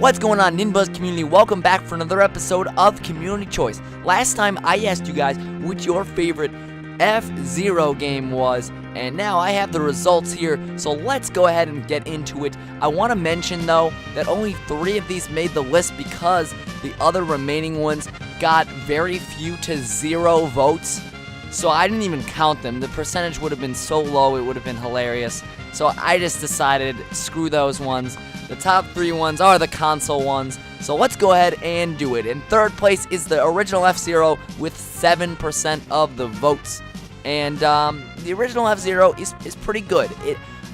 What's going on, NinBuzz community? Welcome back for another episode of Community Choice. Last time I asked you guys what your favorite F-Zero game was, and now I have the results here, so let's go ahead and get into it. I want to mention, though, that only 3 of these made the list because the other remaining ones got very few to 0 votes, so I didn't even count them. The percentage would have been so low, it would have been hilarious. So I just decided, screw those ones. The top 3 ones are the console ones, so let's go ahead and do it. In third place is the original F-Zero with 7% of the votes. And the original F-Zero is pretty good.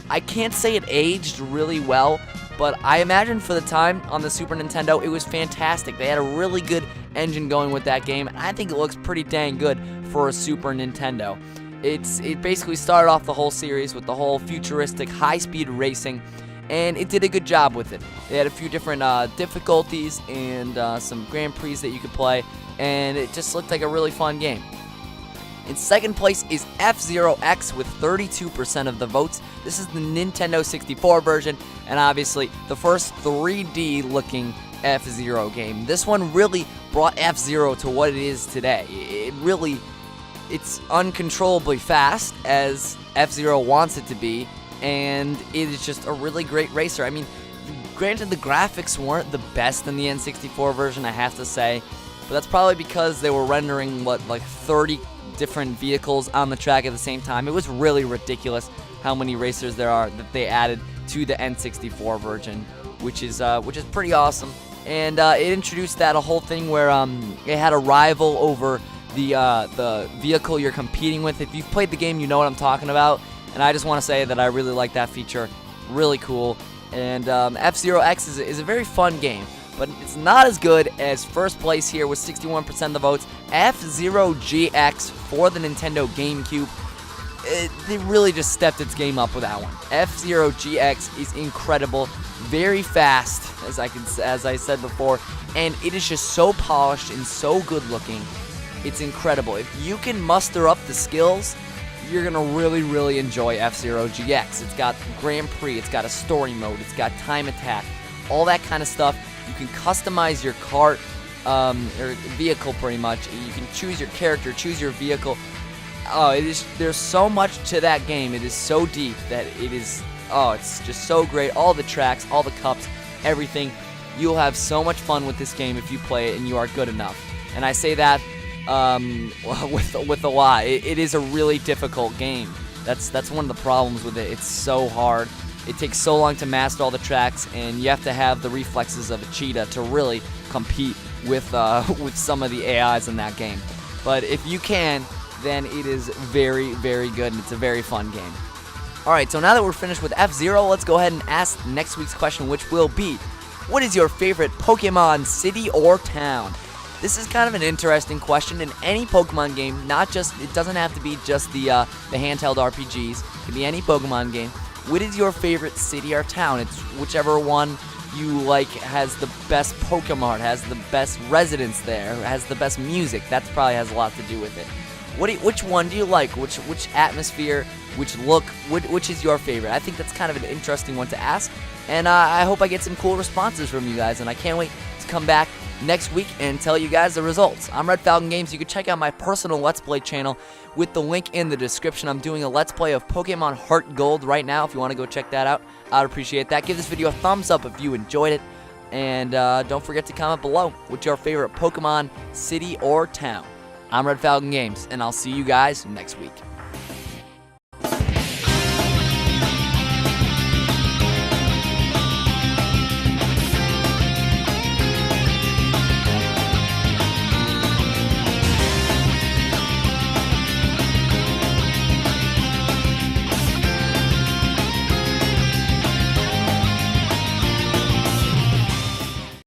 I can't say it aged really well, but I imagine for the time on the Super Nintendo, it was fantastic. They had a really good engine going with that game, and I think it looks pretty dang good for a Super Nintendo. It basically started off the whole series with the whole futuristic high-speed racing, and it did a good job with it. They had a few different difficulties and some Grand Prix that you could play, and it just looked like a really fun game. In second place is F-Zero X with 32% of the votes. This is the Nintendo 64 version, and obviously the first 3D looking F-Zero game. This one really brought F-Zero to what it is today. It's uncontrollably fast, as F-Zero wants it to be, and it is just a really great racer. I mean, granted, the graphics weren't the best in the N64 version, I have to say, but that's probably because they were rendering, like 30 different vehicles on the track at the same time. It was really ridiculous how many racers there are that they added to the N64 version, which is pretty awesome. And it introduced that whole thing where it had a rival over the vehicle you're competing with. If you've played the game, you know what I'm talking about. And I just want to say that I really like that feature. Really cool. And F-Zero X is a very fun game, but it's not as good as first place here with 61% of the votes. F-Zero GX for the Nintendo GameCube. They really just stepped its game up with that one. F-Zero GX is incredible, very fast, as I said before, and it is just so polished and so good looking. It's incredible. If you can muster up the skills, you're gonna really enjoy F-Zero GX. It's got Grand Prix, it's got a story mode, it's got time attack, all that kind of stuff. You can customize your cart or vehicle pretty much. You can choose your character, choose your vehicle. There's so much to that game. It is so deep that it's just so great. All the tracks, all the cups, everything. You'll have so much fun with this game if you play it and you are good enough. And I say that with a lie. It is a really difficult game. That's one of the problems with it. It's so hard. It takes so long to master all the tracks, and you have to have the reflexes of a cheetah to really compete with some of the AIs in that game. But if you can, then it is very good, and it's a very fun game. Alright, so now that we're finished with F-Zero, let's go ahead and ask next week's question, which will be, what is your favorite Pokemon city or town? This is kind of an interesting question. In any Pokemon game, it doesn't have to be just the handheld RPGs. It can be any Pokemon game. What is your favorite city or town? It's whichever one you like has the best Pokemon, has the best residents there, has the best music. That probably has a lot to do with it. Which one do you like? Which atmosphere? Which look? Which is your favorite? I think that's kind of an interesting one to ask, and I hope I get some cool responses from you guys, and I can't wait to come back next week and tell you guys the results. I'm RedFalconGames. You can check out my personal Let's Play channel with the link in the description. I'm doing a Let's Play of Pokemon Heart Gold right now. If you want to go check that out, I'd appreciate that. Give this video a thumbs up if you enjoyed it, and don't forget to comment below what's your favorite Pokemon city or town. I'm RedFalconGames, and I'll see you guys next week.